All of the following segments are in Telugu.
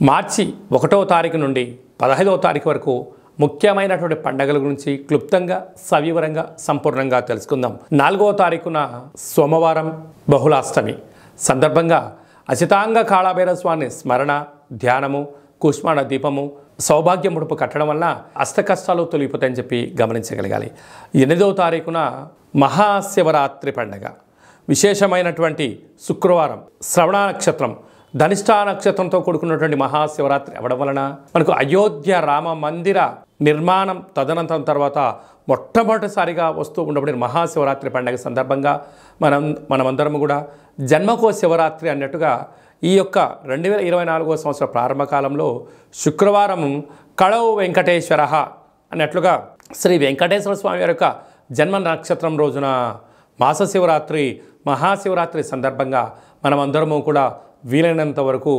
మార్చి 1వ తారీఖు నుండి 15వ తారీఖు వరకు ముఖ్యమైనటువంటి పండుగల గురించి క్లుప్తంగా సవివరంగా సంపూర్ణంగా తెలుసుకుందాం. 4వ తారీఖున సోమవారం బహుళాష్టమి సందర్భంగా అచితాంగ కాళభైరవ స్వామి స్మరణ, ధ్యానము, కుష్మాండ దీపము, సౌభాగ్య ముడుపు కట్టడం వల్ల అష్ట కష్టాలు తొలగిపోతాయని చెప్పి గమనించగలగాలి. 8వ తారీఖున మహాశివరాత్రి పండుగ విశేషమైనటువంటి శుక్రవారం, శ్రవణ నక్షత్రం, ధనిష్ఠా నక్షత్రంతో కూడుకున్నటువంటి మహాశివరాత్రి అవ్వడం వలన మనకు అయోధ్య రామ మందిర నిర్మాణం తదనంతరం తర్వాత మొట్టమొదటిసారిగా వస్తూ ఉండబడిన మహాశివరాత్రి పండుగ సందర్భంగా మనమందరం కూడా జన్మకో శివరాత్రి అన్నట్టుగా ఈ యొక్క 2024వ సంవత్సర ప్రారంభ కాలంలో శుక్రవారం కళౌ వెంకటేశ్వర అన్నట్లుగా శ్రీ వెంకటేశ్వర స్వామి వారి యొక్క జన్మ నక్షత్రం రోజున మాస శివరాత్రి మహాశివరాత్రి సందర్భంగా మనమందరము కూడా వీలైనంత వరకు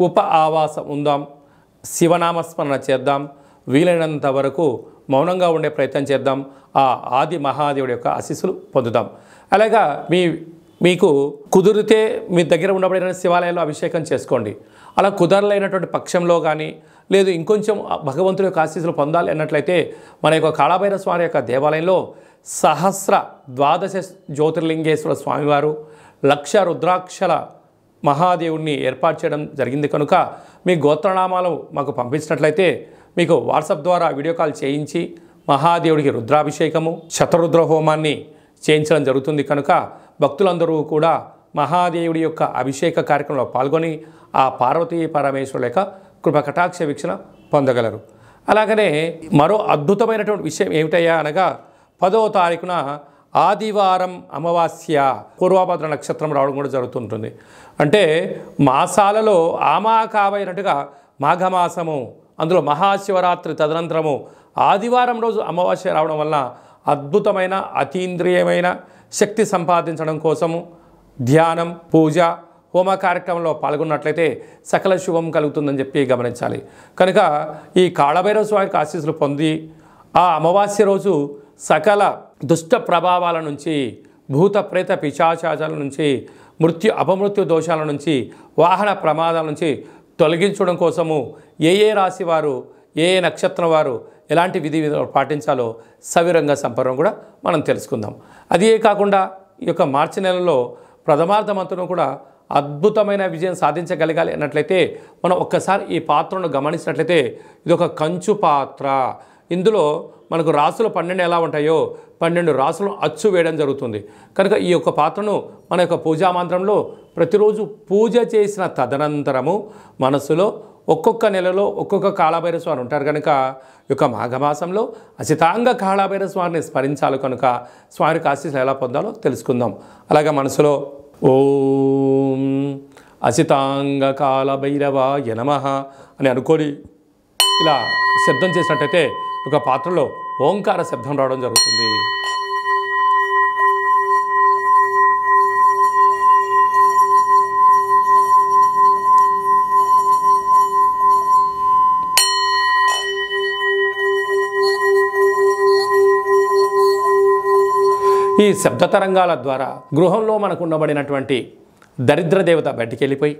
ఉప ఆవాసం ఉందాం, శివనామస్మరణ చేద్దాం, వీలైనంత వరకు మౌనంగా ఉండే ప్రయత్నం చేద్దాం, ఆ ఆది మహాదేవుడి యొక్క ఆశీస్సులు పొందుదాం. అలాగా మీకు కుదిరితే మీ దగ్గర ఉండబడిన శివాలయంలో అభిషేకం చేసుకోండి. అలా కుదరలేనటువంటి పక్షంలో కానీ లేదు ఇంకొంచెం భగవంతుడి యొక్క ఆశీస్సులు పొందాలి అన్నట్లయితే మన యొక్క కాళభైరవ స్వామి యొక్క దేవాలయంలో సహస్ర ద్వాదశ జ్యోతిర్లింగేశ్వర స్వామివారు, 1,00,000 రుద్రాక్షల మహాదేవుడిని ఏర్పాటు చేయడం జరిగింది కనుక మీ గోత్రనామాలు మాకు పంపించినట్లయితే మీకు వాట్సాప్ ద్వారా వీడియో కాల్ చేయించి మహాదేవుడికి రుద్రాభిషేకము, శతరుద్ర హోమాన్ని చేయించడం జరుగుతుంది కనుక భక్తులందరూ కూడా మహాదేవుడి యొక్క అభిషేక కార్యక్రమంలో పాల్గొని ఆ పార్వతీ పరమేశ్వరుల యొక్క కృప కటాక్ష వీక్షణ పొందగలరు. అలాగనే మరో అద్భుతమైనటువంటి విషయం ఏమిటయ్యా అనగా 10వ తారీఖున ఆదివారం అమావాస్య పూర్వభద్ర నక్షత్రం రావడం కూడా జరుగుతుంటుంది. అంటే మాసాలలో ఆమాకావైనట్టుగా మాఘమాసము, అందులో మహాశివరాత్రి తదనంతరము ఆదివారం రోజు అమావాస్య రావడం వల్ల అద్భుతమైన అతీంద్రియమైన శక్తి సంపాదించడం కోసము ధ్యానం, పూజ, హోమ కార్యక్రమంలో పాల్గొన్నట్లయితే సకల శుభం కలుగుతుందని చెప్పి గమనించాలి. కనుక ఈ కాళభైరవ స్వామికి ఆశీస్సులు పొంది ఆ అమావాస్య రోజు సకల దుష్ట ప్రభావాల నుంచి, భూత ప్రేత పిశాచాల నుంచి, అపమృత్యు దోషాల నుంచి, వాహన ప్రమాదాల నుంచి తొలగించడం కోసము ఏ రాశి వారు, ఏ నక్షత్రం వారు ఎలాంటి విధి విధాలు పాటించాలో సవిరంగా సంపర్వం కూడా మనం తెలుసుకుందాం. అదే కాకుండా ఈ యొక్క మార్చి నెలలో ప్రథమార్థమంతను కూడా అద్భుతమైన విజయం సాధించగలగాలి అన్నట్లయితే మనం ఒక్కసారి ఈ పాత్రను గమనించినట్లయితే ఇది ఒక కంచు పాత్ర. ఇందులో మనకు రాసులు 12 ఎలా ఉంటాయో 12 రాసులను అచ్చు వేయడం జరుగుతుంది. కనుక ఈ యొక్క పాత్రను మన యొక్క పూజా మంత్రంలో ప్రతిరోజు పూజ చేసిన తదనంతరము మనసులో ఒక్కొక్క నెలలో ఒక్కొక్క కాళభైరవ స్వామి ఉంటారు కనుక ఈ యొక్క మాఘమాసంలో అచితాంగ కాళభైరవ స్వామిని స్మరించాలి కనుక స్వామికి ఆశీస్సులు ఎలా పొందాలో తెలుసుకుందాం. అలాగే మనసులో ఓం అచితాంగ కాళభైరవాయ నమః అని అనుకొని ఇలా శబ్దం చేసినట్టయితే ఒక పాత్రలో ఓంకార శబ్దం రావడం జరుగుతుంది. ఈ శబ్ద తరంగాల ద్వారా గృహంలో మనకు ఉండబడినటువంటి దరిద్ర దేవత బయటికి వెళ్ళిపోయి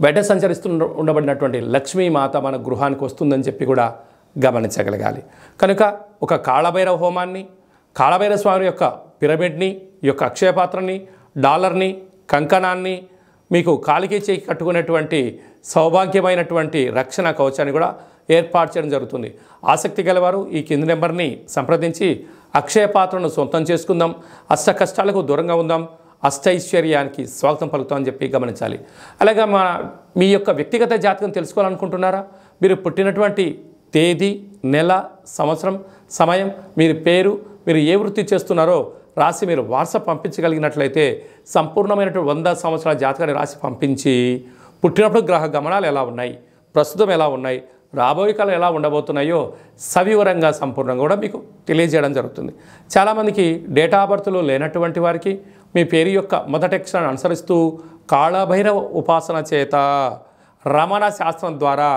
బయట సంచరిస్తూ ఉండబడినటువంటి లక్ష్మీమాత మన గృహానికి వస్తుందని చెప్పి కూడా గమనించగలగాలి. కనుక ఒక కాళభైరవ హోమాన్ని, కాళభైరవ స్వామి యొక్క పిరమిడ్ని, ఈ యొక్క అక్షయపాత్రని, డాలర్ని, కంకణాన్ని, మీకు కాలికి చేయి కట్టుకునేటువంటి సౌభాగ్యమైనటువంటి రక్షణ కవచాన్ని కూడా ఏర్పాటు చేయడం జరుగుతుంది. ఆసక్తి గలవారు ఈ కింది నెంబర్ని సంప్రదించి అక్షయ పాత్రను సొంతం చేసుకుందాం, అష్ట కష్టాలకు దూరంగా ఉందాం, అష్టైశ్వర్యానికి స్వాగతం పలుకుతామని చెప్పి గమనించాలి. అలాగే మీ యొక్క వ్యక్తిగత జాతకం తెలుసుకోవాలనుకుంటున్నారా? మీరు పుట్టినటువంటి తేదీ, నెల, సంవత్సరం, సమయం, మీరు పేరు, మీరు ఏ వృత్తి చేస్తున్నారో రాసి మీరు వాట్సాప్ పంపించగలిగినట్లయితే సంపూర్ణమైనటువంటి 100 సంవత్సరాల జాతకాన్ని రాసి పంపించి పుట్టినప్పుడు గ్రహ గమనాలు ఎలా ఉన్నాయి, ప్రస్తుతం ఎలా ఉన్నాయి, రాబోయే కాలం ఎలా ఉండబోతున్నాయో సవివరంగా సంపూర్ణంగా కూడా మీకు తెలియజేయడం జరుగుతుంది. చాలామందికి డేటా ఆఫ్ బర్త్లో లేనటువంటి వారికి మీ పేరు యొక్క మొదటి అక్షరాన్ని అనుసరిస్తూ కాళభైరవ ఉపాసన చేత, రమణ శాస్త్రం ద్వారా,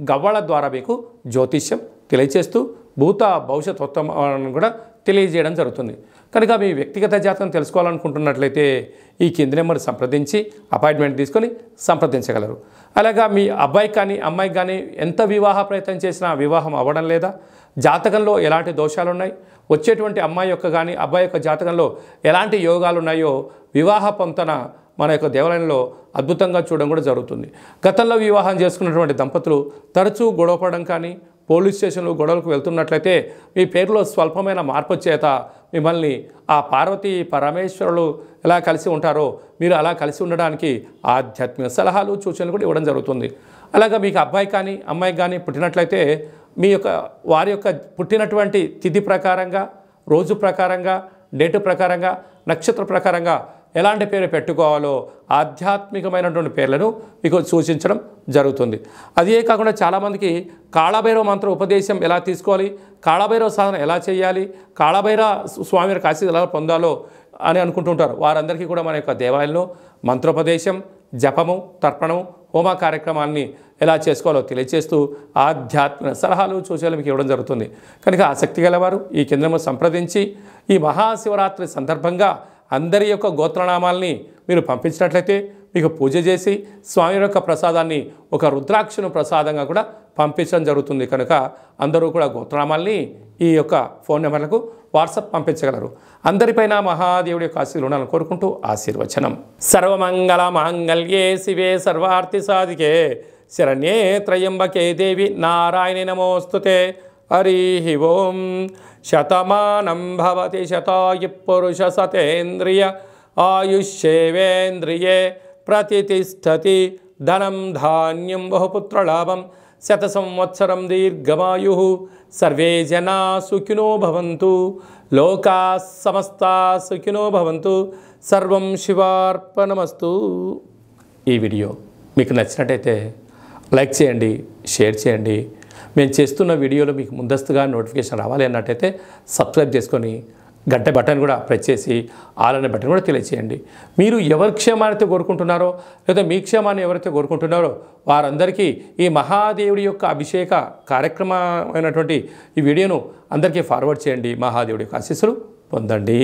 గవ్వళ ద్వారా మీకు జ్యోతిష్యం తెలియచేస్తూ భూత భవిష్యత్ ఉత్తమాలను కూడా తెలియజేయడం జరుగుతుంది. కనుక మీ వ్యక్తిగత జాతకం తెలుసుకోవాలనుకుంటున్నట్లయితే ఈ కింది నెంబర్ సంప్రదించి అపాయింట్మెంట్ తీసుకొని సంప్రదించగలరు. అలాగా మీ అబ్బాయికి కానీ అమ్మాయికి కానీ ఎంత వివాహ ప్రయత్నం చేసినా వివాహం అవ్వడం లేదా, జాతకంలో ఎలాంటి దోషాలు ఉన్నాయి, వచ్చేటువంటి అమ్మాయి యొక్క కానీ అబ్బాయి యొక్క జాతకంలో ఎలాంటి యోగాలు ఉన్నాయో వివాహ పొంతన మన యొక్క దేవాలయంలో అద్భుతంగా చూడడం కూడా జరుగుతుంది. గతంలో వివాహం చేసుకున్నటువంటి దంపతులు తరచూ గొడవపడడం కానీ, పోలీస్ స్టేషన్లు గొడవలకు వెళ్తున్నట్లయితే మీ పేరులో స్వల్పమైన మార్పు చేత మిమ్మల్ని ఆ పార్వతీ పరమేశ్వరులు ఎలా కలిసి ఉంటారో మీరు అలా కలిసి ఉండడానికి ఆధ్యాత్మిక సలహాలు సూచనలు కూడా ఇవ్వడం జరుగుతుంది. అలాగా మీకు అబ్బాయి కానీ అమ్మాయి కానీ పుట్టినట్లయితే మీ యొక్క వారి యొక్క పుట్టినటువంటి తిథి ప్రకారంగా, రోజు ప్రకారంగా, డేటు ప్రకారంగా, నక్షత్ర ప్రకారంగా ఎలాంటి పేరు పెట్టుకోవాలో ఆధ్యాత్మికమైనటువంటి పేర్లను మీకు సూచించడం జరుగుతుంది. అదే కాకుండా చాలామందికి కాళభైరవ మంత్ర ఉపదేశం ఎలా తీసుకోవాలి, కాళభైరవ సాధన ఎలా చేయాలి, కాళభైరవ స్వామి వారి ఆశీస్సులు ఎలా పొందాలో అని అనుకుంటుంటారు. వారందరికీ కూడా మన యొక్క దేవాలయంలో మంత్రోపదేశం, జపము, తర్పణము, హోమ కార్యక్రమాన్ని ఎలా చేసుకోవాలో తెలియజేస్తూ ఆధ్యాత్మిక సలహాలు సూచనలు మీకు ఇవ్వడం జరుగుతుంది. కనుక ఆసక్తి గలవారు ఈ కేంద్రము సంప్రదించి ఈ మహాశివరాత్రి సందర్భంగా అందరి యొక్క గోత్రనామాల్ని మీరు పంపించినట్లయితే మీకు పూజ చేసి స్వామి యొక్క ప్రసాదాన్ని ఒక రుద్రాక్షను ప్రసాదంగా కూడా పంపించడం జరుగుతుంది. కనుక అందరూ కూడా గోత్రనామాల్ని ఈ యొక్క ఫోన్ నెంబర్లకు వాట్సాప్ పంపించగలరు. అందరిపైన మహాదేవుడి యొక్క ఆశీర్వాదాలు ఉండాలని కోరుకుంటూ ఆశీర్వచనం. సర్వమంగళ మాంగళ్యే శివే సర్వార్థి సాధికే శరణ్యే త్రయంబకే దేవి నారాయణి నమోస్తుతే. హరి ఓం. శతమానం భవతి శతాయు పురుష సతేంద్రియ ఆయుష్యేవేంద్రియే ప్రతిష్టతి. ధనం ధాన్యం బహుపుత్రలాభం శత సంవత్సరం దీర్ఘమాయు. సర్వే జనా సుఖినో భవంతు. లోకా సమస్తా సుఖినో భవంతు. సర్వం శివార్పణమస్తు. ఈ వీడియో మీకు నచ్చినట్టయితే లైక్ చేయండి, షేర్ చేయండి. మేము చేస్తున్న వీడియోలో మీకు ముందస్తుగా నోటిఫికేషన్ రావాలి అన్నట్టయితే సబ్స్క్రైబ్ చేసుకొని గంట బటన్ కూడా ప్రెస్ చేసి ఆల్ అనే బటన్ కూడా తెలియచేయండి. మీరు ఎవరి క్షేమాన్ని కోరుకుంటున్నారో లేదా మీ క్షేమాన్ని ఎవరైతే కోరుకుంటున్నారో వారందరికీ ఈ మహాదేవుడి యొక్క అభిషేక కార్యక్రమమైనటువంటి ఈ వీడియోను అందరికీ ఫార్వర్డ్ చేయండి. మహాదేవుడి యొక్క ఆశీస్సులు పొందండి.